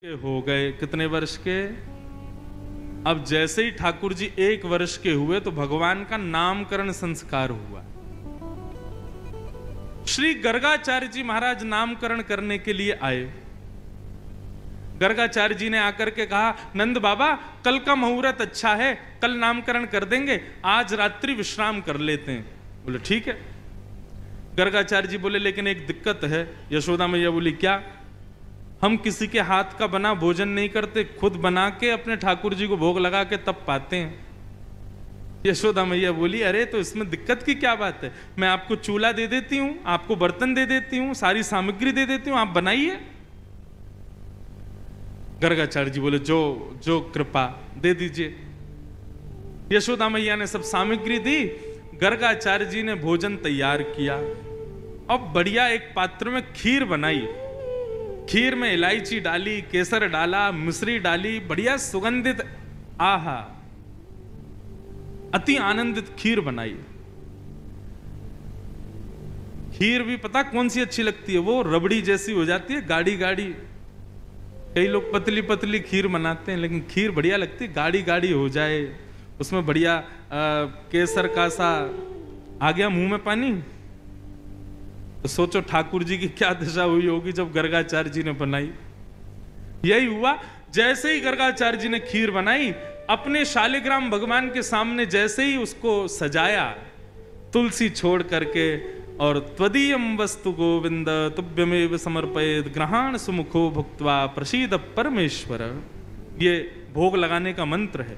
के हो गए, कितने वर्ष के? अब जैसे ही ठाकुर जी 1 वर्ष के हुए तो भगवान का नामकरण संस्कार हुआ। श्री गर्गाचार्य जी महाराज नामकरण करने के लिए आए। गर्गाचार्य जी ने आकर के कहा, नंद बाबा कल का मुहूर्त अच्छा है, कल नामकरण कर देंगे, आज रात्रि विश्राम कर लेते हैं। बोले ठीक है। गर्गाचार्य जी बोले लेकिन एक दिक्कत है। यशोदा मैया बोली क्या? हम किसी के हाथ का बना भोजन नहीं करते, खुद बना के अपने ठाकुर जी को भोग लगा के तब पाते हैं। यशोदा मैया बोली अरे तो इसमें दिक्कत की क्या बात है, मैं आपको चूल्हा दे देती हूं, आपको बर्तन दे देती हूं, सारी सामग्री दे देती हूं, आप बनाइए। गर्गाचार्य जी बोले जो जो कृपा, दे दीजिए। यशोदा मैया ने सब सामग्री दी, गर्गाचार्य जी ने भोजन तैयार किया। अब बढ़िया एक पात्र में खीर बनाई, खीर में इलायची डाली, केसर डाला, मिश्री डाली, बढ़िया सुगंधित, आहा अति आनंदित खीर बनाई। खीर भी पता कौन सी अच्छी लगती है? वो रबड़ी जैसी हो जाती है, गाढ़ी गाढ़ी। कई लोग पतली पतली खीर बनाते हैं, लेकिन खीर बढ़िया लगती है, गाढ़ी गाढ़ी हो जाए, उसमें बढ़िया केसर का सा। आ गया मुंह में पानी। तो सोचो ठाकुर जी की क्या दशा हुई होगी जब गर्गाचार्य जी ने बनाई। यही हुआ, जैसे ही गर्गाचार्य जी ने खीर बनाई, अपने शालिग्राम भगवान के सामने जैसे ही उसको सजाया, तुलसी छोड़ करके, और त्वदीयम वस्तु गोविंद तुभ्यमेव समर्पयेत् ग्रहाण सुमुखो भुक्त्वा प्रसीद परमेश्वर, ये भोग लगाने का मंत्र है।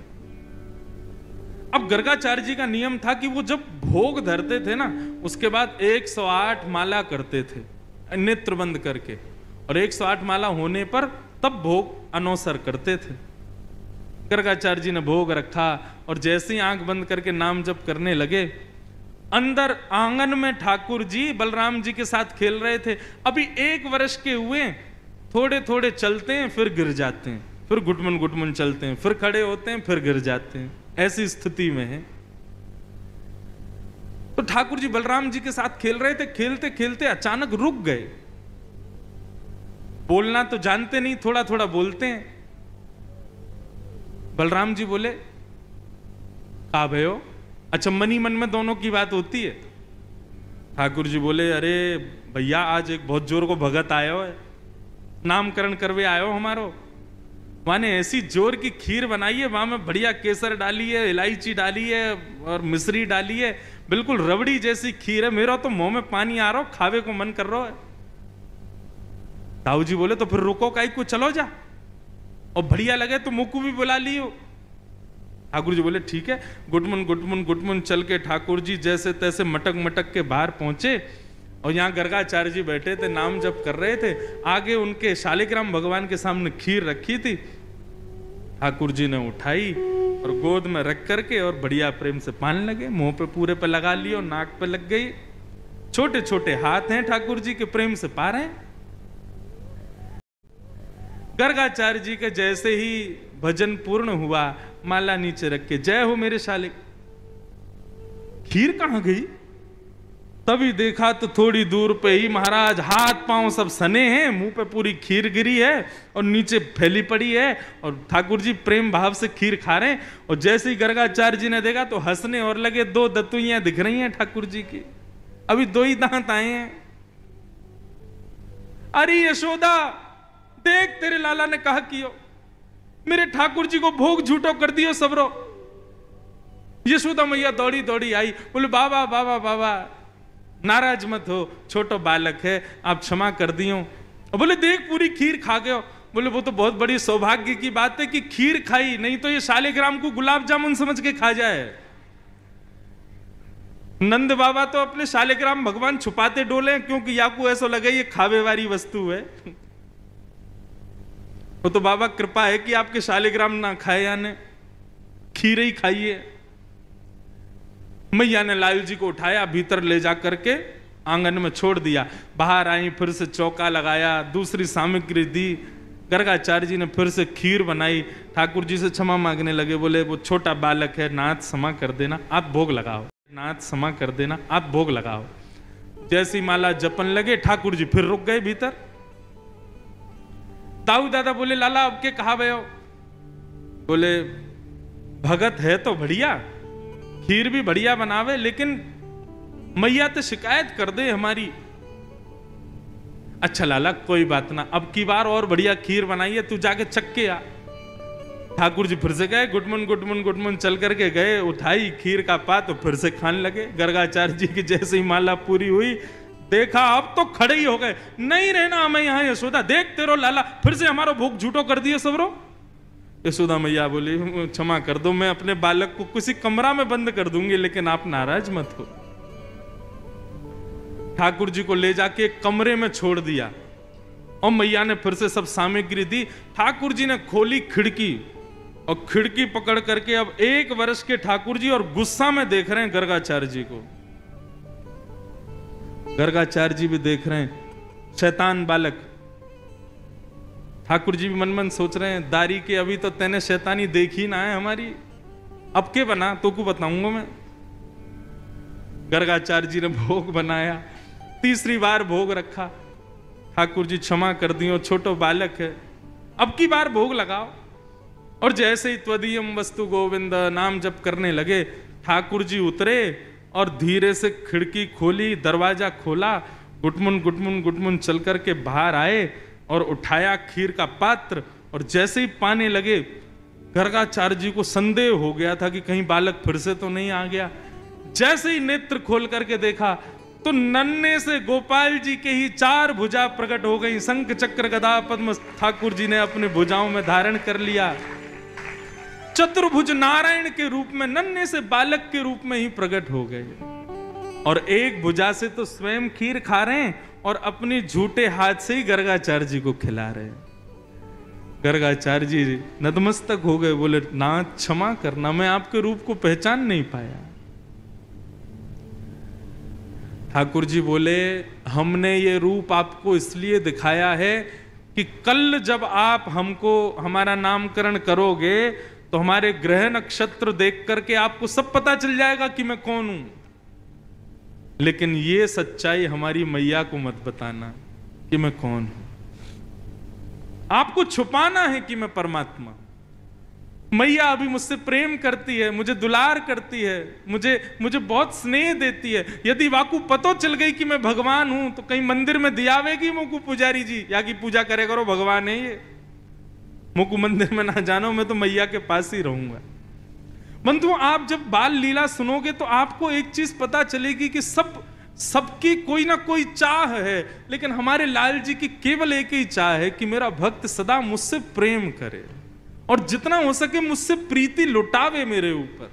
अब गर्गाचार्य जी का नियम था कि वो जब भोग धरते थे ना, उसके बाद 108 माला करते थे नेत्र बंद करके, और 108 माला होने पर तब भोग अनौसर करते थे। गर्गाचार्य जी ने भोग रखा और जैसे ही आंख बंद करके नाम जप करने लगे, अंदर आंगन में ठाकुर जी बलराम जी के साथ खेल रहे थे। अभी 1 वर्ष के हुए, थोड़े थोड़े चलते हैं फिर गिर जाते हैं, फिर घुटमुन घुटमुन चलते हैं, फिर खड़े होते हैं, फिर गिर जाते हैं, ऐसी स्थिति में है। तो ठाकुर जी बलराम जी के साथ खेल रहे थे, खेलते खेलते अचानक रुक गए। बोलना तो जानते नहीं, थोड़ा थोड़ा बोलते हैं। बलराम जी बोले का भयो? अच्छा, मनी मन में दोनों की बात होती है। ठाकुर जी बोले अरे भैया आज एक बहुत जोर को भगत आयो है, नामकरण करवे आयो हमारो। माने ऐसी जोर की खीर बनाई है, वहां में बढ़िया केसर डाली है, इलायची डाली है और मिश्री डाली है, बिल्कुल रबड़ी जैसी खीर है। मेरा तो मुंह में पानी आ रहा हो, खावे को मन कर रहा है। ताऊ जी बोले तो फिर रुको काई को, चलो जा, और बढ़िया लगे तो मुक्कू भी बुला लियो। ठाकुर जी बोले ठीक है। गुटमुन गुटमुन गुटमुन चल के ठाकुर जी जैसे तैसे मटक मटक के बाहर पहुंचे, और यहाँ गर्गाचार्य जी बैठे थे, नाम जप कर रहे थे। आगे उनके शालिग्राम भगवान के सामने खीर रखी थी, ठाकुर जी ने उठाई और गोद में रख करके और बढ़िया प्रेम से पान लगे, मुंह पे पूरे पे लगा लियो, नाक पे लग गई। छोटे छोटे हाथ हैं ठाकुर जी के, प्रेम से पा रहे हैं। गर्गाचार्य जी के जैसे ही भजन पूर्ण हुआ, माला नीचे रख के जय हो मेरे शालिक। खीर कहां गई? तभी देखा तो थोड़ी दूर पे ही महाराज हाथ पांव सब सने हैं, मुंह पे पूरी खीर गिरी है और नीचे फैली पड़ी है, और ठाकुर जी प्रेम भाव से खीर खा रहे हैं। और जैसे ही गर्गाचार्य जी ने देखा तो हंसने और लगे। 2 दतुइयां दिख रही हैं ठाकुर जी की, अभी 2 ही दांत आए हैं। अरे यशोदा देख, तेरे लाला ने कहा कियो, मेरे ठाकुर जी को भोग झूठो कर दियो सबरो। यशोदा मैया दौड़ी दौड़ी आई, बोले बाबा बाबा बाबा नाराज मत हो, छोटो बालक है, आप क्षमा कर दियो। और बोले देख पूरी खीर खा गए। बोले वो तो बहुत बड़ी सौभाग्य की बात है कि खीर खाई, नहीं तो ये शालिग्राम को गुलाब जामुन समझ के खा जाए। नंद बाबा तो अपने शालिग्राम भगवान छुपाते डोले, क्योंकि याकू ऐसा लगे ये खावे वाली वस्तु है। वो तो बाबा कृपा है कि आपके शालिग्राम ना खाए, यानी खीर ही खाइए। मैया ने लाल जी को उठाया, भीतर ले जा करके आंगन में छोड़ दिया। बाहर आई, फिर से चौका लगाया, दूसरी सामग्री दी। गर्गाचार्य जी ने फिर से खीर बनाई, ठाकुर जी से क्षमा मांगने लगे। बोले वो छोटा बालक है, नाथ क्षमा कर देना, आप भोग लगाओ, नाथ क्षमा कर देना, आप भोग लगाओ। जैसी माला जपन लगे, ठाकुर जी फिर रुक गए भीतर। दाऊ दादा बोले लाला अब के कहा भयो? बोले भगत है तो बढ़िया, खीर भी बढ़िया बनावे, लेकिन मैया तो शिकायत कर दे हमारी। अच्छा लाला कोई बात ना, अब की बार और बढ़िया खीर बनाइए, तू जाके चख के आ। ठाकुर जी फिर से गए, गुडमुन चल करके गए, उठाई खीर का पात तो फिर से खाने लगे। गर्गाचार्य जी की जैसे ही माला पूरी हुई, देखा अब तो खड़े ही हो गए, नहीं रहना हमें यहाँ यशोदा, देखते रहो लाला फिर से हमारा भोग झूठो कर दिए सबरो। यशोदा मैया बोली क्षमा कर दो, मैं अपने बालक को किसी कमरा में बंद कर दूंगी, लेकिन आप नाराज मत हो। ठाकुर जी को ले जाके एक कमरे में छोड़ दिया और मैया ने फिर से सब सामग्री दी। ठाकुर जी ने खोली खिड़की और खिड़की पकड़ करके अब 1 वर्ष के ठाकुर जी और गुस्सा में देख रहे हैं गर्गाचार्य जी को। गर्गाचार्य जी भी देख रहे हैं, शैतान बालक। ठाकुर जी भी मन मन सोच रहे हैं, दारी के अभी तो तेने शैतानी देखी ना है हमारी, अब के बना तो को बताऊंगा मैं। गर्गाचार्य जी ने भोग बनाया, तीसरी बार भोग रखा। ठाकुर जी क्षमा कर दियो, छोटो बालक है, अब की बार भोग लगाओ। और जैसे ही त्वदीयम वस्तु गोविंद नाम जप करने लगे, ठाकुर जी उतरे और धीरे से खिड़की खोली, दरवाजा खोला, गुटमुन चल करके बाहर आए और उठाया खीर का पात्र। और जैसे ही पाने लगे, गर्गाचार्य जी को संदेह हो गया था कि कहीं बालक फिर से तो नहीं आ गया। जैसे ही नेत्र खोल करके देखा तो नन्हे से गोपाल जी के ही 4 भुजा प्रकट हो गई। शंख चक्र गदा पद्म ठाकुर जी ने अपने भुजाओं में धारण कर लिया। चतुर्भुज नारायण के रूप में नन्हे से बालक के रूप में ही प्रकट हो गए। और एक भुजा से तो स्वयं खीर खा रहे हैं और अपनी झूठे हाथ से ही गर्गाचार्य जी को खिला रहे हैं। गर्गाचार्य जी नतमस्तक हो गए, बोले नाथ क्षमा करना, मैं आपके रूप को पहचान नहीं पाया। ठाकुर जी बोले हमने ये रूप आपको इसलिए दिखाया है कि कल जब आप हमको हमारा नामकरण करोगे तो हमारे ग्रह नक्षत्र देख करके आपको सब पता चल जाएगा कि मैं कौन हूं। लेकिन ये सच्चाई हमारी मैया को मत बताना कि मैं कौन हूं। आपको छुपाना है कि मैं परमात्मा। मैया अभी मुझसे प्रेम करती है, मुझे दुलार करती है, मुझे बहुत स्नेह देती है। यदि वाकू पतो चल गई कि मैं भगवान हूं तो कहीं मंदिर में दियावेगी मुझको पुजारी जी, या की पूजा करे करो, भगवान है ये, मुझको मंदिर में ना जानो, मैं तो मैया के पास ही रहूंगा। बंधुओं, आप जब बाल लीला सुनोगे तो आपको एक चीज पता चलेगी कि सबकी कोई ना कोई चाह है, लेकिन हमारे लाल जी की केवल एक ही चाह है कि मेरा भक्त सदा मुझसे प्रेम करे और जितना हो सके मुझसे प्रीति लुटावे मेरे ऊपर।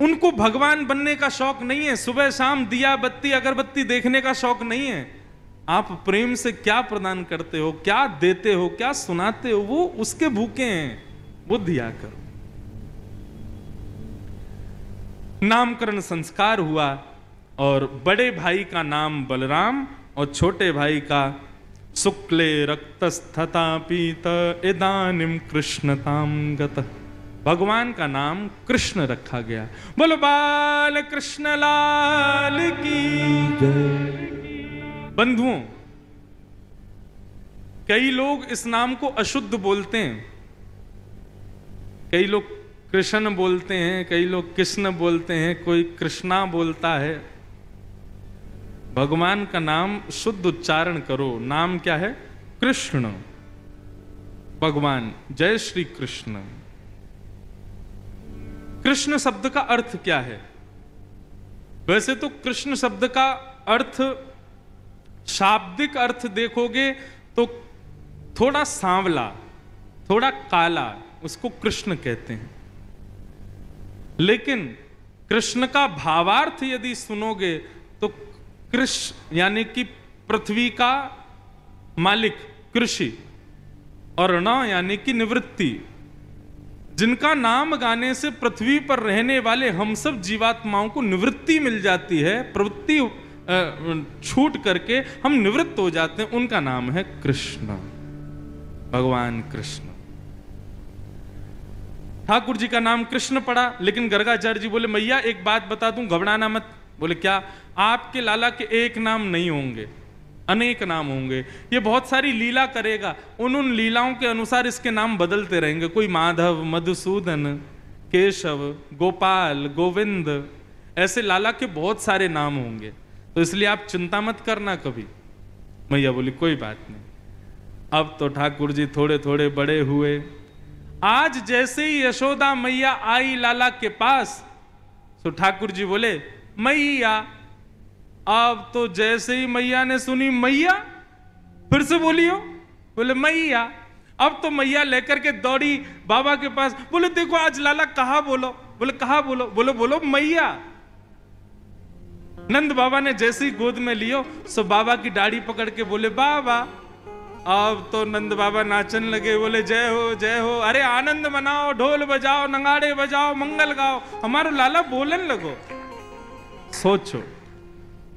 उनको भगवान बनने का शौक नहीं है, सुबह शाम दिया बत्ती अगरबत्ती देखने का शौक नहीं है। आप प्रेम से क्या प्रदान करते हो, क्या देते हो, क्या सुनाते हो, वो उसके भूखे हैं, वो दिया करो। नामकरण संस्कार हुआ और बड़े भाई का नाम बलराम और छोटे भाई का शुक्ले रक्तस्थता पीत इदानिम कृष्णताम गत, भगवान का नाम कृष्ण रखा गया। बोलो बाल कृष्ण लाल की जय। बंधुओं, कई लोग इस नाम को अशुद्ध बोलते हैं, कई लोग कृष्ण बोलते हैं, कई लोग कृष्ण बोलते हैं, कोई कृष्णा बोलता है। भगवान का नाम शुद्ध उच्चारण करो। नाम क्या है? कृष्ण, भगवान, जय श्री कृष्ण। कृष्ण शब्द का अर्थ क्या है? वैसे तो कृष्ण शब्द का अर्थ, शाब्दिक अर्थ देखोगे तो थोड़ा सांवला, थोड़ा काला, उसको कृष्ण कहते हैं। लेकिन कृष्ण का भावार्थ यदि सुनोगे तो कृष्ण यानी कि पृथ्वी का मालिक, कृषि, और न यानी कि निवृत्ति। जिनका नाम गाने से पृथ्वी पर रहने वाले हम सब जीवात्माओं को निवृत्ति मिल जाती है, प्रवृत्ति छूट करके हम निवृत्त हो जाते हैं, उनका नाम है कृष्ण, भगवान कृष्ण। ठाकुर जी का नाम कृष्ण पड़ा, लेकिन गर्गाचार्य जी बोले मैया एक बात बता दूं, घबराना मत। बोले क्या? आपके लाला के एक नाम नहीं होंगे, अनेक नाम होंगे। ये बहुत सारी लीला करेगा, उन लीलाओं के अनुसार इसके नाम बदलते रहेंगे। कोई माधव, मधुसूदन, केशव, गोपाल, गोविंद, ऐसे लाला के बहुत सारे नाम होंगे। तो इसलिए आप चिंता मत करना कभी। मैया बोली कोई बात नहीं। अब तो ठाकुर जी थोड़े थोड़े बड़े हुए। आज जैसे ही यशोदा मैया आई लाला के पास, तो ठाकुर जी बोले मैया। अब तो जैसे ही मैया ने सुनी मैया, फिर से बोलियो, बोले मैया। अब तो मैया लेकर के दौड़ी बाबा के पास, बोले देखो आज लाला कहा बोलो, बोले कहा बोलो, बोलो बोलो मैया। नंद बाबा ने जैसे ही गोद में लियो, सो बाबा की दाढ़ी पकड़ के बोले बाबा। अब तो नंद बाबा नाचन लगे, बोले जय हो जय हो, अरे आनंद मनाओ, ढोल बजाओ, नगाड़े बजाओ, मंगल गाओ, हमारा लाला बोलन लगो। सोचो,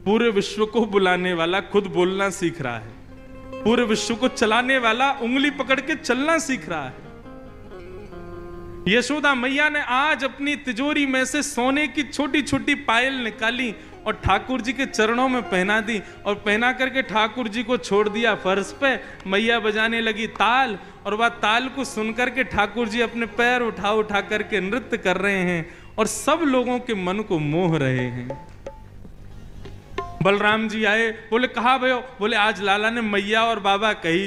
पूरे विश्व को बुलाने वाला खुद बोलना सीख रहा है, पूरे विश्व को चलाने वाला उंगली पकड़ के चलना सीख रहा है। यशोदा मैया ने आज अपनी तिजोरी में से सोने की छोटी छोटी पायल निकाली और ठाकुर जी के चरणों में पहना दी, और पहना करके ठाकुर जी को छोड़ दिया फर्श पे। मैया बजाने लगी ताल, और वह ताल को सुनकर के ठाकुर जी अपने पैर उठा उठा करके नृत्य कर रहे हैं और सब लोगों के मन को मोह रहे हैं। बलराम जी आए, बोले कहा भयो, बोले आज लाला ने मैया और बाबा कही।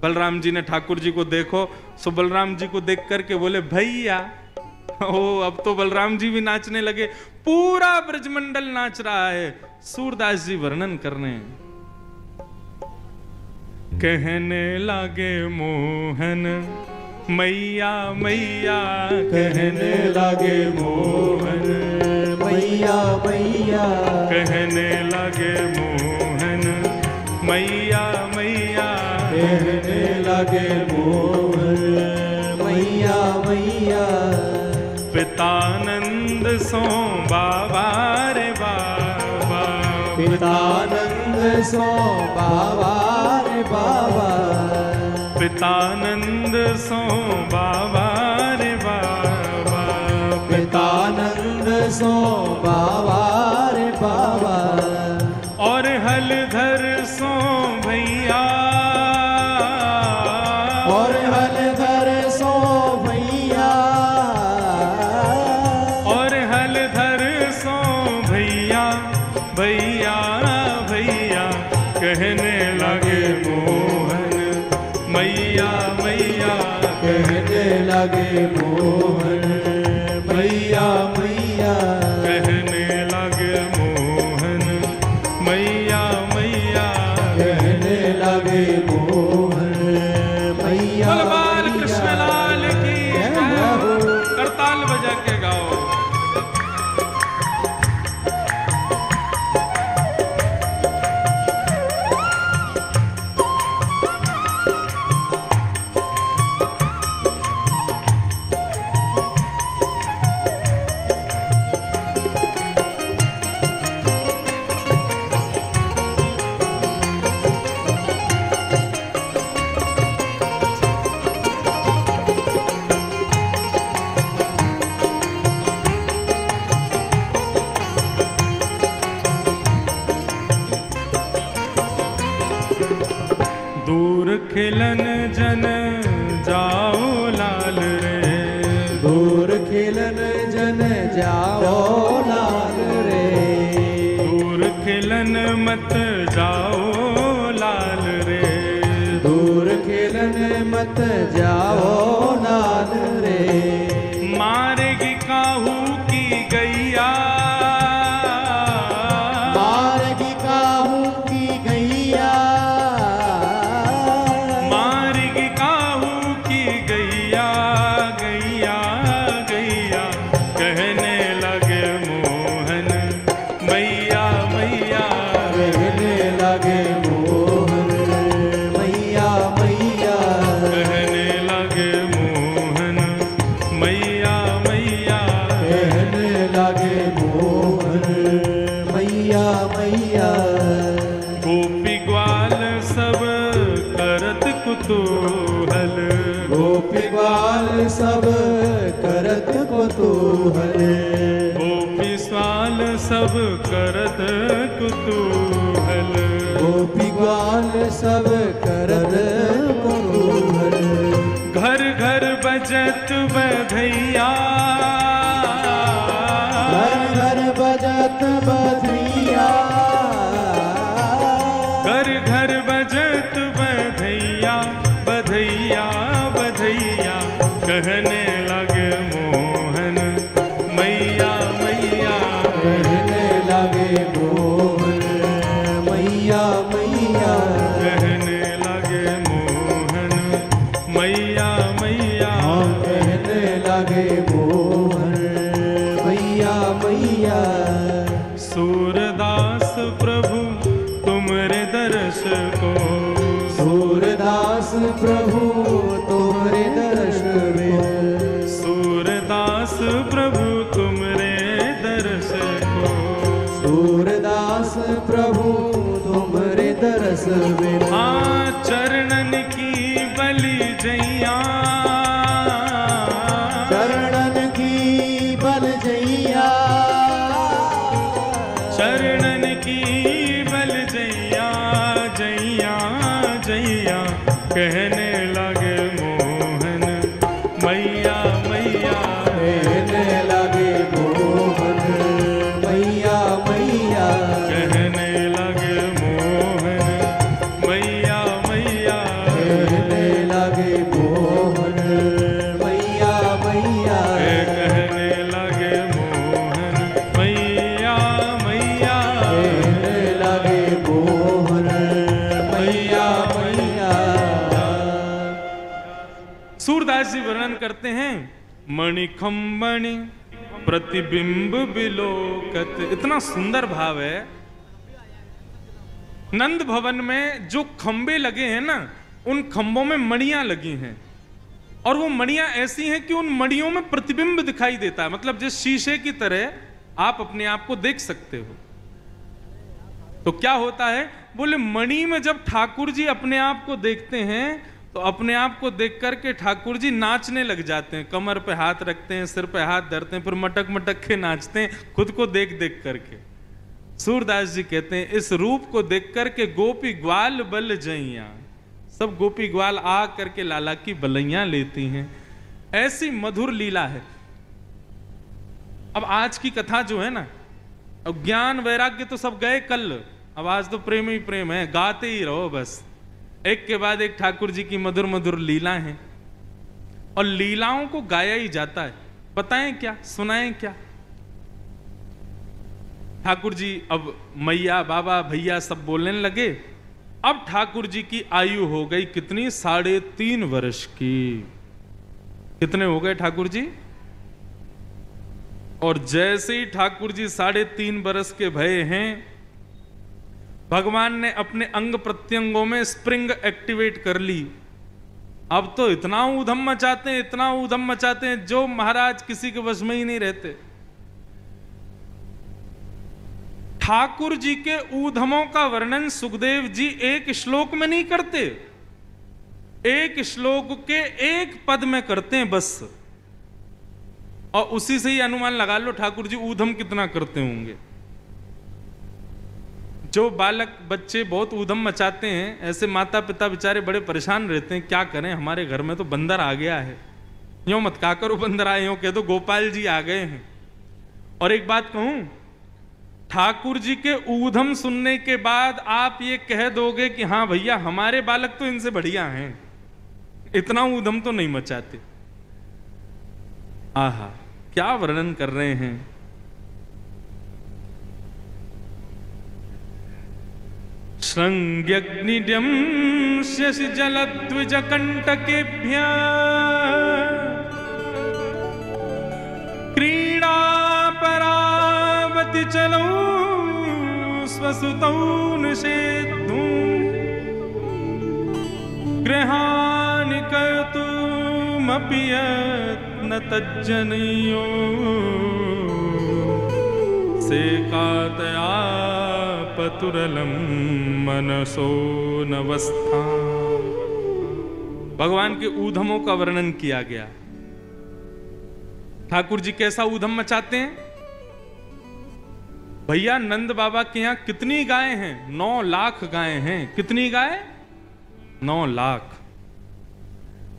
बलराम जी ने ठाकुर जी को देखो, सो बलराम जी को देख करके बोले भैया। ओ अब तो बलराम जी भी नाचने लगे, पूरा ब्रजमंडल नाच रहा है। सूरदास जी वर्णन कर रहे हैं, कहने लागे मोहन मैया मैया, कहने लागे मोहन मैया मैया, कहने लागे मोहन मैया मैया, कहने लागे मोहन मैया मैया। पितानंद सो बाबा रे बाबा, पितानंद सो बाबा रे बाबा, पितानंद सो बाबा रे बाबा, पितानंद सो बाबा रे बाबा। और हलधर सो भैया, और हलधर सो भैया, और हलधर सो भैया भैया भैया, कहने लगे मोहन मैया मैया, कहने लगे मोहन मैया मैया, कहने लगे मोहन मैया मैया, कहने लगे मोहन मैया। बोल बाल कृष्ण लाल की जय, करताल बजा के गाओ। दूर खिलन जन जाओ लाल रे, दूर खिलन जन जाओ लाल रे, दूर खिलन मत जाओ लाल रे, दूर खिलन मत जाओ लाल रे। मारेगी काहू की गैया, मारेगी काहू की गैया, मारेगी काहू की गैया गैया गैया, कहने लगे मोहन मैया मैया, कहने लगे मोहन मैया मैया, कहने लगे मोहन मैया मैया, कहने लगे मोहन मैया मैया। गोपी ग्वाल सब करत कुतूहल, गोपी ग्वाल सब करत कुतूहल, गोपी स्वाल सब करत कुतूहल, गोपी ग्वाल सब करत कुतूहल, घर घर बजत बधैया, घर घर बजत बधैया, घर घर बजत बधैया, बधैया बधैया, कहने लगे मोहन मैया मैया, कहने लगे मोहन मैया मैया, कहने लगे मोहन मैया मैया, कहने लगे मोहन मैया मैया। सूरदास प्रभु तुमरे दर्श को, सूरदास प्रभु तुम्हारे दर्श में, सूरदास प्रभु तुमरे दर्श को, सूरदास प्रभु तुम्हारे दर्श में, हाँ चरणन की बलि जैया, चरणन की बल जैया, चरणन की बल जैया, जैया जैया, कहने लगे मोहन मैया मैया, कहने लगे मोहन मैया मैया, कहने लगे मोहन मैया मैया, कहने लगे मोहन मैया मैया, कहने लगे मोहन मैया मैया, कहने लगे मोहन मैया मैया। सूरदास जी वर्णन करते हैं, मणिखंबणि प्रतिबिंब बिलोकत, इतना सुंदर भाव है। नंद भवन में जो खंबे लगे हैं ना, उन खंबों में मणियां लगी हैं, और वो मणियां ऐसी हैं कि उन मणियों में प्रतिबिंब दिखाई देता है, मतलब जिस शीशे की तरह आप अपने आप को देख सकते हो। तो क्या होता है, बोले मणि में जब ठाकुर जी अपने आप को देखते हैं तो अपने आप को देख करके ठाकुर जी नाचने लग जाते हैं, कमर पे हाथ रखते हैं, सिर पे हाथ धरते हैं, फिर मटक मटक के नाचते हैं खुद को देख देख करके। सूरदास जी कहते हैं, इस रूप को देख करके गोपी ग्वाल बल जैया, सब गोपी ग्वाल आ करके लाला की बलैयां लेती हैं। ऐसी मधुर लीला है। अब आज की कथा जो है ना, अब ज्ञान वैराग्य तो सब गए कल, अब आज तो प्रेम ही प्रेम है, गाते ही रहो बस, एक के बाद एक ठाकुर जी की मधुर मधुर लीला है, और लीलाओं को गाया ही जाता है। बताएं क्या, सुनाएं क्या। ठाकुर जी अब मैया बाबा भैया सब बोलने लगे। अब ठाकुर जी की आयु हो गई कितनी, 3.5 वर्ष की। कितने हो गए ठाकुर जी? और जैसे ही ठाकुर जी 3.5 वर्ष के भये हैं, भगवान ने अपने अंग प्रत्यंगों में स्प्रिंग एक्टिवेट कर ली। अब तो इतना ऊधम मचाते हैं, इतना ऊधम मचाते हैं, जो महाराज किसी के वश में ही नहीं रहते। ठाकुर जी के ऊधमों का वर्णन सुखदेव जी एक श्लोक में नहीं करते, एक श्लोक के एक पद में करते हैं बस, और उसी से ही अनुमान लगा लो ठाकुर जी ऊधम कितना करते होंगे। जो बालक बच्चे बहुत ऊधम मचाते हैं, ऐसे माता पिता बेचारे बड़े परेशान रहते हैं, क्या करें, हमारे घर में तो बंदर आ गया है। यूं मत कहा करो बंदर आए, यूं कह दो गोपाल जी आ गए हैं। और एक बात कहूं, ठाकुर जी के ऊधम सुनने के बाद आप ये कह दोगे कि हाँ भैया हमारे बालक तो इनसे बढ़िया हैं, इतना ऊधम तो नहीं मचाते। आहा, क्या वर्णन कर रहे हैं। श्रृंग्यग्निड्यं शशि जलद्विज कंटकेभ्य क्रीडा परावति चलौ स्वसुतौ निषेद्धुं गृहाणि कर्तुमपि यत्न तज्जनयो सेकातया पतुरलम मनसो नवस्था। भगवान के ऊधमों का वर्णन किया गया। ठाकुर जी कैसा ऊधम मचाते हैं। भैया नंद बाबा के यहां कितनी गाय हैं? 9 लाख गाय हैं। कितनी गाय? 9 लाख।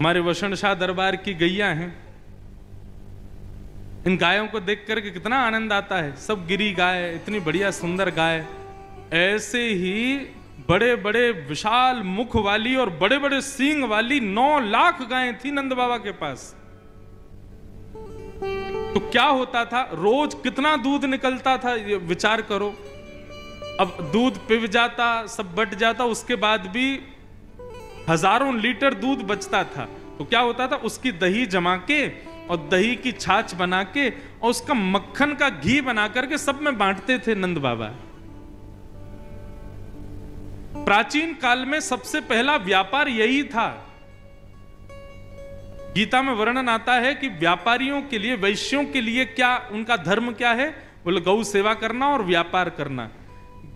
हमारे वसण शाह दरबार की गैया हैं। इन गायों को देख करके कितना आनंद आता है। सब गिरी गाय, इतनी बढ़िया सुंदर गाय। ऐसे ही बड़े बड़े विशाल मुख वाली और बड़े बड़े सींग वाली 9 लाख गायें थी नंद बाबा के पास। तो क्या होता था, रोज कितना दूध निकलता था, ये विचार करो। अब दूध पिव जाता, सब बट जाता, उसके बाद भी हजारों लीटर दूध बचता था। तो क्या होता था, उसकी दही जमा के और दही की छाछ बना के और उसका मक्खन का घी बना करके सब में बांटते थे नंद बाबा। प्राचीन काल में सबसे पहला व्यापार यही था। गीता में वर्णन आता है कि व्यापारियों के लिए, वैश्यों के लिए क्या उनका धर्म क्या है? बोले गौ सेवा करना और व्यापार करना,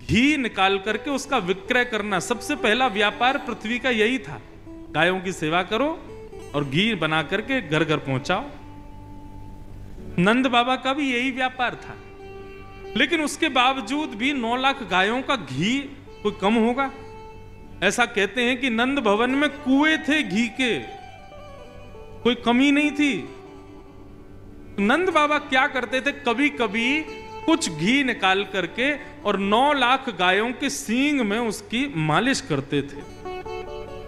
घी निकाल करके उसका विक्रय करना। सबसे पहला व्यापार पृथ्वी का यही था। गायों की सेवा करो और घी बना करके घर घर पहुंचाओ। नंद बाबा का भी यही व्यापार था। लेकिन उसके बावजूद भी 9 लाख गायों का घी कोई कम होगा? ऐसा कहते हैं कि नंद भवन में कुएं थे घी के, कोई कमी नहीं थी। नंद बाबा क्या करते थे, कभी कभी कुछ घी निकाल करके और 9 लाख गायों के सींग में उसकी मालिश करते थे।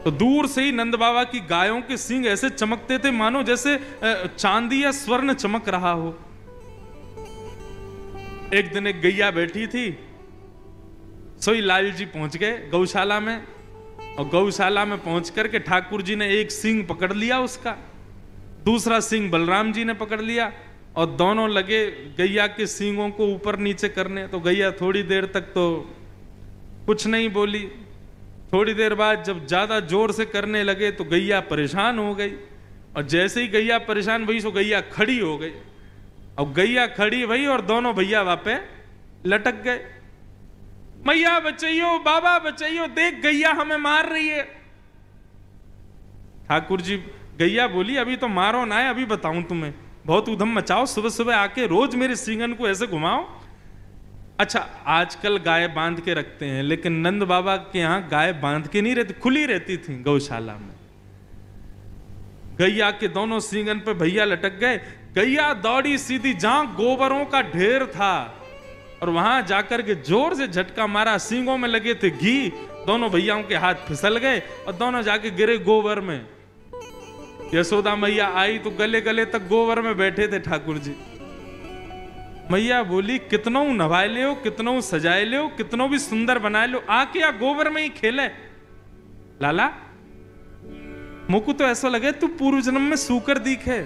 तो दूर से ही नंद बाबा की गायों के सींग ऐसे चमकते थे मानो जैसे चांदी या स्वर्ण चमक रहा हो। एक दिन एक गैया बैठी थी, सोई लाल जी पहुंच गए गौशाला में, और गौशाला में पहुंच करके ठाकुर जी ने एक सींग पकड़ लिया उसका, दूसरा सींग बलराम जी ने पकड़ लिया और दोनों लगे गैया के सींगों को ऊपर नीचे करने। तो गैया थोड़ी देर तक तो कुछ नहीं बोली। थोड़ी देर बाद जब ज्यादा जोर से करने लगे तो गैया परेशान हो गई, और जैसे ही गैया परेशान हुई तो गैया खड़ी हो गई। और गैया खड़ी भई और दोनों भैया वहां पे लटक गए। मैया बचाइयो, बाबा बचाइयो, देख गैया हमें मार रही है। ठाकुर जी, गैया बोली अभी तो मारो ना है, अभी बताऊं तुम्हें, बहुत उधम मचाओ, सुबह सुबह आके रोज मेरे सींगन को ऐसे घुमाओ। अच्छा, आजकल गाय बांध के रखते हैं, लेकिन नंद बाबा के यहां गाय बांध के नहीं रहती, खुली रहती थी गौशाला में। गैया के दोनों सींगन पे भैया लटक गए। गैया दौड़ी सीधी जहां गोबरों का ढेर था और वहां जाकर के जोर से झटका मारा। सींगों में लगे थे घी, दोनों भैयाओं के हाथ फिसल गए और दोनों जाके गिरे गोबर में। यशोदा मैया आई तो गले गले तक गोबर में बैठे थे ठाकुर जी। मैया बोली कितनों नवाए ले हो, कितनों सजाए ले हो, कितनों भी सुंदर बनाए लो, आके या गोबर में ही खेले। लाला मुझको तो ऐसा लगे तू पूर्व जन्म में सूकर दिखे।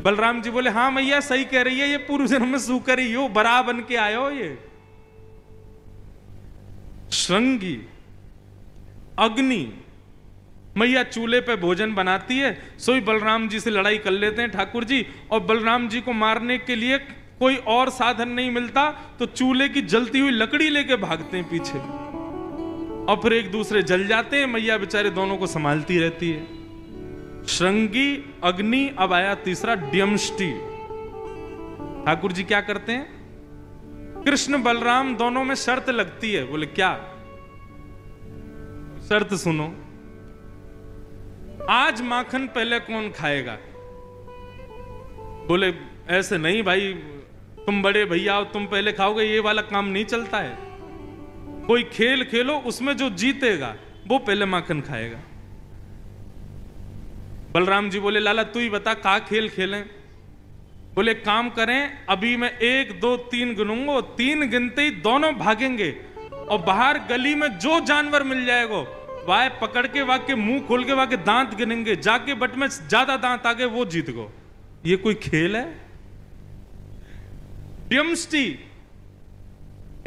बलराम जी बोले हाँ मैया सही कह रही है, ये पूर्व जन्म में सूकर ही हो, बरा बन के आए हो। ये श्रृंगी अग्नि मैया चूल्हे पे भोजन बनाती है, सोई बलराम जी से लड़ाई कर लेते हैं ठाकुर जी। और बलराम जी को मारने के लिए कोई और साधन नहीं मिलता तो चूल्हे की जलती हुई लकड़ी लेके भागते हैं पीछे, और फिर एक दूसरे जल जाते हैं। मैया बेचारे दोनों को संभालती रहती है। श्रृंगी अग्नि, अब आया तीसरा ड्यमष्टि। ठाकुर जी क्या करते हैं, कृष्ण बलराम दोनों में शर्त लगती है। बोले क्या शर्त? सुनो, आज माखन पहले कौन खाएगा? बोले ऐसे नहीं भाई, तुम बड़े भैया हो, तुम पहले खाओगे, ये वाला काम नहीं चलता है। कोई खेल खेलो, उसमें जो जीतेगा वो पहले माखन खाएगा। बलराम जी बोले लाला तू ही बता का खेल खेलें? बोले काम करें, अभी मैं 1 2 3 गिनूंगा, 3 गिनते ही दोनों भागेंगे और बाहर गली में जो जानवर मिल जाएगा वाह पकड़ के वहां के मुंह खोल के वहां के दांत गिनेंगे, जाके बट में ज्यादा दांत आ गए वो जीत गो। ये कोई खेल है? ड्यमष्टि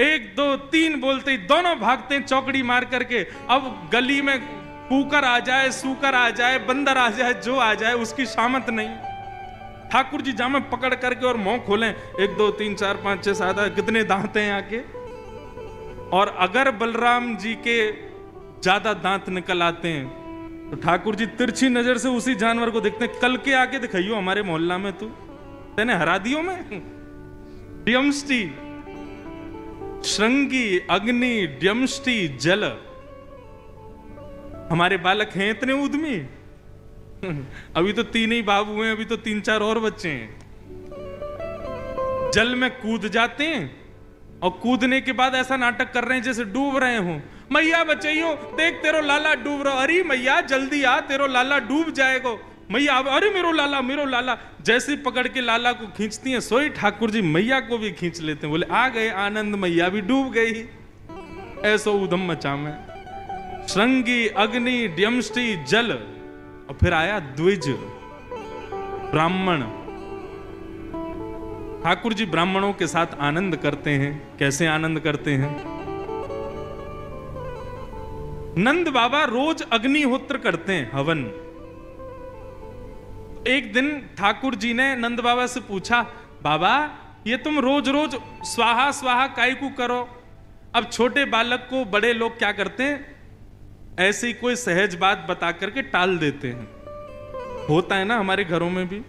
1 2 3 बोलते ही दोनों भागते हैं चौकड़ी मार करके। अब गली में कुकर आ जाए, सूकर आ जाए, बंदर आ जाए, जो आ जाए उसकी शामत नहीं। ठाकुर जी जामे पकड़ करके और मुंह खोलें, 1 2 3 4 5 6 7 कितने दांत हैं आके। और अगर बलराम जी के ज्यादा दांत निकल आते हैं तो ठाकुर जी तिरछी नजर से उसी जानवर को देखते हैं, कल के आके दिखाइयो हमारे मोहल्ला में तू, तेने हरा दियो में। ड्यमष्टि, श्रृंगी, अग्नि, ड्यमष्टि, जल। हमारे बालक हैं इतने उद्यमी। अभी तो 3 ही बाबू हैं, अभी तो 3-4 और बच्चे हैं। जल में कूद जाते हैं और कूदने के बाद ऐसा नाटक कर रहे हैं जैसे डूब रहे हो। मैया बचाइयो, देख तेरो लाला डूब रहा। अरे मैया जल्दी आ, तेरो लाला डूब जाएगा। मैया अरे मेरो लाला, मेरो लाला। जैसे पकड़ के लाला को खींचती हैं, सोई ठाकुर जी मैया को भी खींच लेते हैं। बोले आ गए आनंद, मैया भी डूब गई। ऐसो उधम मचा में। श्रृंगी, अग्नि, ड्यमष्टि, जल, और फिर आया द्विज, ब्राह्मण। ठाकुर जी ब्राह्मणों के साथ आनंद करते हैं। कैसे आनंद करते हैं? नंद बाबा रोज अग्निहोत्र करते हैं, हवन। एक दिन ठाकुर जी ने नंद बाबा से पूछा, बाबा ये तुम रोज रोज स्वाहा स्वाहा काय को करो? अब छोटे बालक को बड़े लोग क्या करते हैं, ऐसे ही कोई सहज बात बता करके टाल देते हैं। होता है ना हमारे घरों में भी।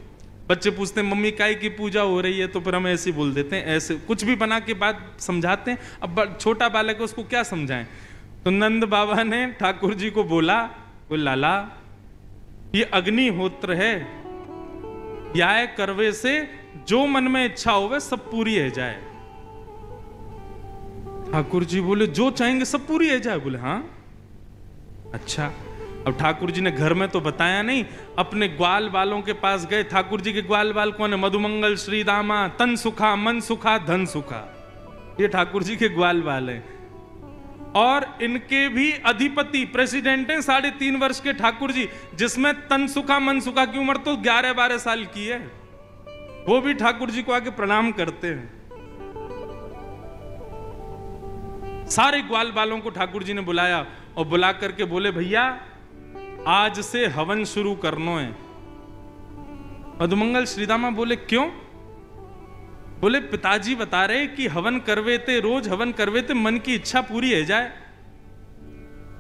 बच्चे पूछते हैं मम्मी काय की पूजा हो रही है, तो फिर हम ऐसे ही बोल देते हैं, ऐसे कुछ भी बना के बात समझाते हैं। अब छोटा बालक है, उसको क्या समझाएं? तो नंद बाबा ने ठाकुर जी को बोला, लाला ये अग्निहोत्र है, या करवे से जो मन में इच्छा होवे सब पूरी है जाए। ठाकुर जी बोले जो चाहेंगे सब पूरी है जाए। बोले हाँ अच्छा। अब ठाकुर जी ने घर में तो बताया नहीं, अपने ग्वाल बालों के पास गए। ठाकुर जी के ग्वाल बाल कौन है? मधुमंगल, श्रीदामा, तन सुखा, मन सुखा, धन सुखा। ये ठाकुर जी के ग्वाल बाल हैं। और इनके भी अधिपति प्रेसिडेंट हैं 3.5 वर्ष के ठाकुर जी, जिसमें तन सुखा मन सुखा की उम्र तो 11-12 साल की है। वो भी ठाकुर जी को आके प्रणाम करते हैं। सारे ग्वाल बालों को ठाकुर जी ने बुलाया और बुला करके बोले भैया आज से हवन शुरू करना है। मधुमंगल श्रीदामा बोले क्यों? बोले पिताजी बता रहे कि हवन करवे थे, रोज हवन करवे थे, मन की इच्छा पूरी है जाए।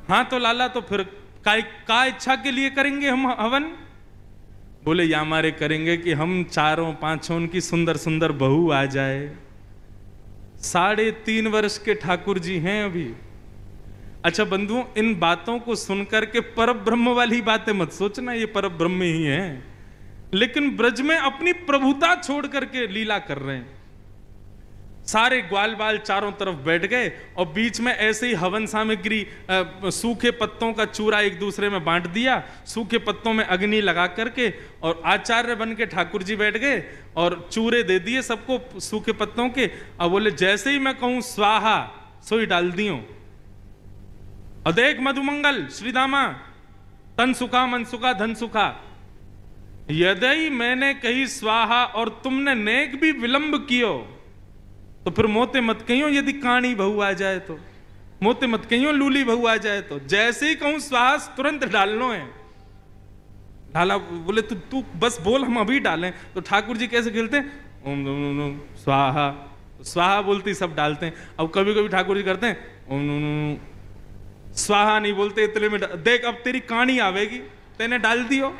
हाँ तो लाला तो फिर का इच्छा के लिए करेंगे हम हवन? बोले या हमारे करेंगे कि हम 4-5 उनकी सुंदर सुंदर बहू आ जाए। 3.5 वर्ष के ठाकुर जी हैं अभी। अच्छा बंधुओं, इन बातों को सुनकर के परब्रह्म वाली बातें मत सोचना, ये परब्रह्म ही है, लेकिन ब्रज में अपनी प्रभुता छोड़ करके लीला कर रहे हैं। सारे ग्वाल बाल चारों तरफ बैठ गए और बीच में ऐसे ही हवन सामग्री, सूखे पत्तों का चूरा एक दूसरे में बांट दिया, सूखे पत्तों में अग्नि लगा करके, और आचार्य बन के ठाकुर जी बैठ गए और चूरे दे दिए सबको सूखे पत्तों के। और बोले जैसे ही मैं कहूं स्वाहा सोई डाल दियो। और देख मधुमंगल श्रीदामा, तन सुखा मन सुखा धन सुखा, यदि मैंने कही स्वाहा और तुमने नेक भी विलंब कियो तो फिर मोते मत कहियो यदि काणी बहू आ जाए तो, मोते मत कहियो लूली बहू आ जाए तो। जैसे ही कहूं स्वाहा तुरंत डालनो है। लाला बोले तू बस बोल हम अभी डालें। तो ठाकुर जी कैसे खेलते हैं, ओम नमो स्वाहा, स्वाहा बोलते सब डालते हैं। अब कभी कभी ठाकुर जी करते हैं ओम नमो स्वाहा नहीं बोलते, इतने में देख अब तेरी कहानी आवेगी, तेने डाल दियो।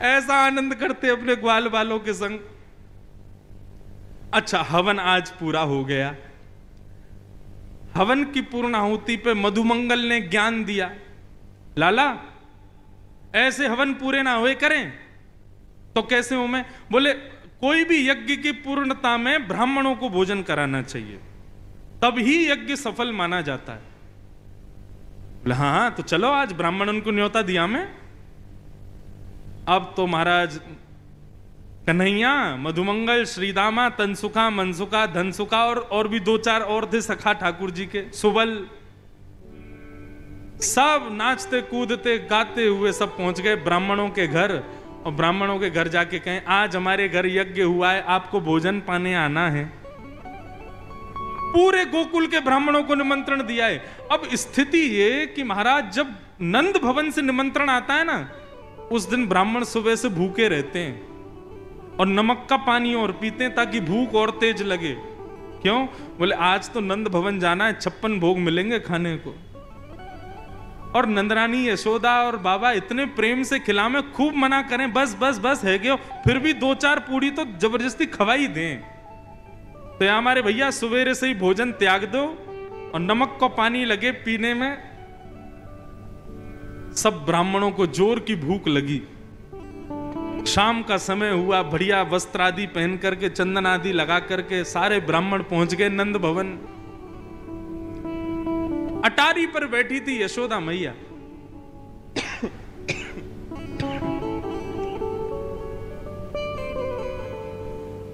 ऐसा आनंद करते अपने ग्वाल बालों के संग। अच्छा हवन आज पूरा हो गया। हवन की पूर्णाहुति पे मधुमंगल ने ज्ञान दिया, लाला ऐसे हवन पूरे ना हुए करें तो कैसे हो? मैं बोले कोई भी यज्ञ की पूर्णता में ब्राह्मणों को भोजन कराना चाहिए, तब ही यज्ञ सफल माना जाता है। बोले हाँ तो चलो आज ब्राह्मण उनको न्योता दिया मैं। अब तो महाराज कन्हैया, मधुमंगल, श्रीदामा, तनसुखा, मनसुखा, धनसुखा और भी 2-4 और थे सखा ठाकुर जी के, सुबल, सब नाचते कूदते गाते हुए सब पहुंच गए ब्राह्मणों के घर। और ब्राह्मणों के घर जाके कहें आज हमारे घर यज्ञ हुआ है, आपको भोजन पाने आना है। पूरे गोकुल के ब्राह्मणों को निमंत्रण दिया है। अब स्थिति ये कि महाराज जब नंद भवन से निमंत्रण आता है ना, उस दिन ब्राह्मण सुबह से भूखे रहते हैं और नमक का पानी और पीते हैं ताकि भूख और तेज लगे। क्यों? बोले आज तो नंद भवन जाना है, 56 भोग मिलेंगे खाने को। और नंदरानी यशोदा और बाबा इतने प्रेम से खिलावे, खूब मना करें, बस बस बस है गयो, फिर भी 2-4 पूड़ी तो जबरदस्ती खवाई दें। तो या हमारे भैया सवेरे से ही भोजन त्याग दो और नमक को पानी लगे पीने में। सब ब्राह्मणों को जोर की भूख लगी। शाम का समय हुआ, बढ़िया वस्त्र आदि पहन करके, चंदन आदि लगा करके सारे ब्राह्मण पहुंच गए नंद भवन। अटारी पर बैठी थी यशोदा मैया।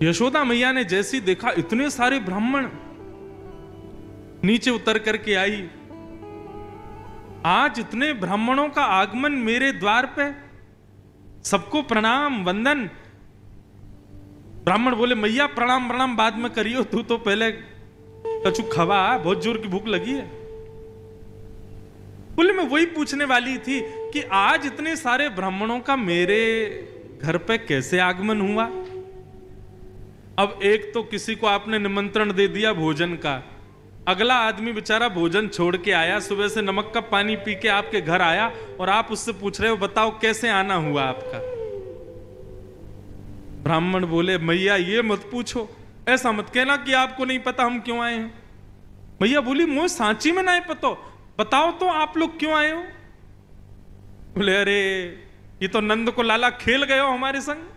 यशोदा मैया ने जैसी देखा इतने सारे ब्राह्मण, नीचे उतर करके आई। आज इतने ब्राह्मणों का आगमन मेरे द्वार पे, सबको प्रणाम वंदन। ब्राह्मण बोले मैया प्रणाम प्रणाम बाद में करियो, तू तो पहले कछु खवा, बहुत जोर की भूख लगी है। बोले मैं वही पूछने वाली थी कि आज इतने सारे ब्राह्मणों का मेरे घर पे कैसे आगमन हुआ। अब एक तो किसी को आपने निमंत्रण दे दिया भोजन का, अगला आदमी बेचारा भोजन छोड़ के आया, सुबह से नमक का पानी पी के आपके घर आया और आप उससे पूछ रहे हो बताओ कैसे आना हुआ आपका। ब्राह्मण बोले मैया ये मत पूछो, ऐसा मत कहना कि आपको नहीं पता हम क्यों आए हैं। मैया बोली मुझे सांची में नहीं पता, बताओ तो आप लोग क्यों आए हो। बोले अरे ये तो नंद को लाला खेल गए हो हमारे संग।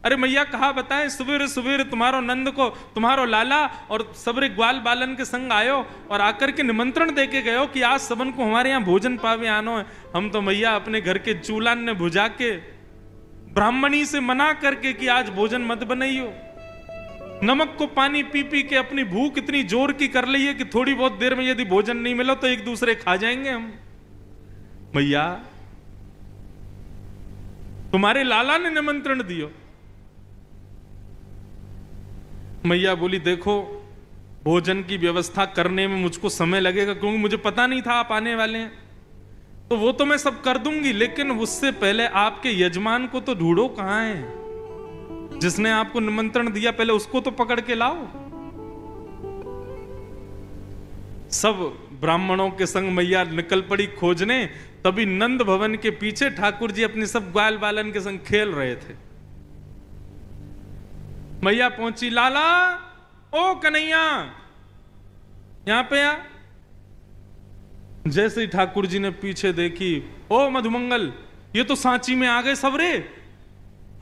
अरे मैया कहा बताएं, सवेरे सवेरे तुम्हारो नंद को तुम्हारो लाला और सबरे ग्वाल बालन के संग आयो और आकर के निमंत्रण दे के गयो कि आज सबन को हमारे यहाँ भोजन पावे आनो है। हम तो मैया अपने घर के चूल्हान ने बुझा के ब्राह्मणी से मना करके कि आज भोजन मत बनाइयो। नमक को पानी पी पी के अपनी भूख इतनी जोर की कर ली है कि थोड़ी बहुत देर में यदि भोजन नहीं मिला तो एक दूसरे खा जाएंगे हम। मैया तुम्हारे लाला ने निमंत्रण दियो। मैया बोली देखो भोजन की व्यवस्था करने में मुझको समय लगेगा, क्योंकि मुझे पता नहीं था आप आने वाले हैं, तो वो तो मैं सब कर दूंगी, लेकिन उससे पहले आपके यजमान को तो ढूंढो कहां है, जिसने आपको निमंत्रण दिया पहले उसको तो पकड़ के लाओ। सब ब्राह्मणों के संग मैया निकल पड़ी खोजने। तभी नंद भवन के पीछे ठाकुर जी अपने सब ग्वाल बालन के संग खेल रहे थे। मैया पहुंची, लाला ओ कन्हैया यहां पे आ। जैसे ही ठाकुर जी ने पीछे देखी, ओ मधुमंगल ये तो सांची में आ गए सबरे,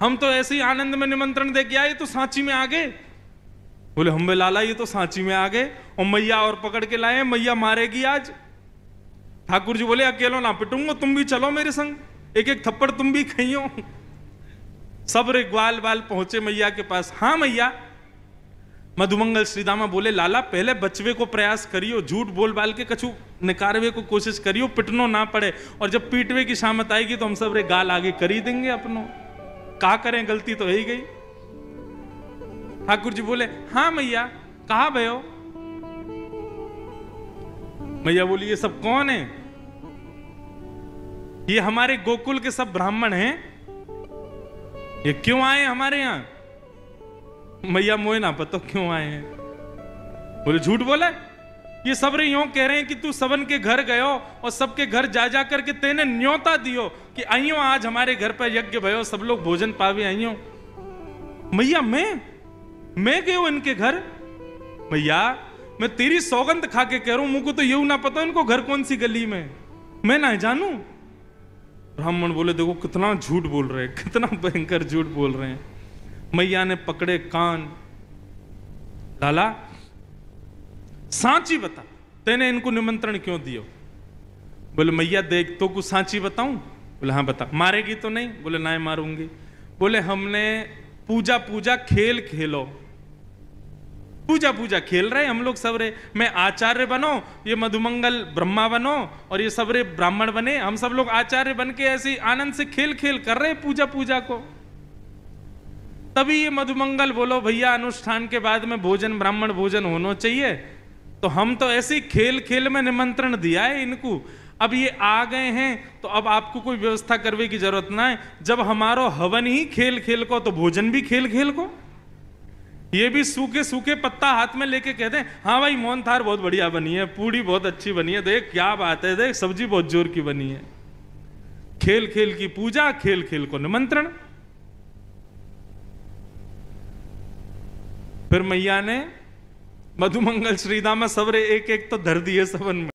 हम तो ऐसे ही आनंद में निमंत्रण दे के आए, तो सांची में आ गए। बोले हम लाला ये तो सांची में आ गए और मैया और पकड़ के लाए, मैया मारेगी आज। ठाकुर जी बोले अकेलो ना पिटूंगा, तुम भी चलो मेरे संग, एक एक थप्पड़ तुम भी खाइयो। सब रे ग्वाल बाल पहुंचे मैया के पास। हाँ मैया। मधुमंगल श्रीदामा बोले लाला पहले बचवे को प्रयास करियो, झूठ बोल बाल के कछु निकारवे को कोशिश करियो, पिटनो ना पड़े, और जब पीटवे की शामत आएगी तो हम सब रे गाल आगे कर ही देंगे अपनो, का करें गलती तो है ही गई। ठाकुर जी बोले हाँ मैया कहा भयो। मैया बोली ये सब कौन है। ये हमारे गोकुल के सब ब्राह्मण हैं, ये क्यों आए हमारे यहां। मैया मोए ना पता क्यों आए हैं। बोले झूठ बोला, ये सब रे यूं कह रहे हैं कि तू सबन के घर गयो और सबके घर जा जा करके तेने न्योता दियो कि आइयो आज हमारे घर पर यज्ञ भयो, सब लोग भोजन पावे आइयो। मैया मैं गयो इनके घर। मैया मैं तेरी सौगंध खा के कह रहा हूं, मुझको तो यूं ना पता इनको घर कौन सी गली में, मैं ना जानू। ब्राह्मण बोले देखो कितना झूठ बोल रहे हैं, कितना भयंकर झूठ बोल रहे हैं। मैया ने पकड़े कान, लाला सांची बता तेने इनको निमंत्रण क्यों दियो। बोले मैया देख तो कुछ सांची बताऊं। बोले हाँ बता। मारेगी तो नहीं। बोले ना मारूंगी। बोले हमने पूजा पूजा खेल खेलो, पूजा पूजा खेल रहे हम लोग सब रे, मैं आचार्य बनो, ये मधुमंगल ब्रह्मा बनो और ये सब रे ब्राह्मण बने, हम सब लोग आचार्य बन के ऐसे आनंद से खेल खेल कर रहे पूजा पूजा को। तभी ये मधुमंगल बोलो भैया अनुष्ठान के बाद में भोजन ब्राह्मण भोजन होना चाहिए, तो हम तो ऐसे ही खेल खेल में निमंत्रण दिया है इनको, अब ये आ गए हैं तो अब आपको कोई व्यवस्था करने की जरूरत ना है। जब हमारो हवन ही खेल खेल को तो भोजन भी खेल खेल को। ये भी सूखे सूखे पत्ता हाथ में लेके कहते हैं हाँ भाई मोहन थार बहुत बढ़िया बनी है, पूड़ी बहुत अच्छी बनी है, देख क्या बात है, देख सब्जी बहुत जोर की बनी है। खेल खेल की पूजा, खेल खेल को निमंत्रण। फिर मैया ने मधुमंगल श्रीदामा सबरे एक एक तो धर दिए सबन में।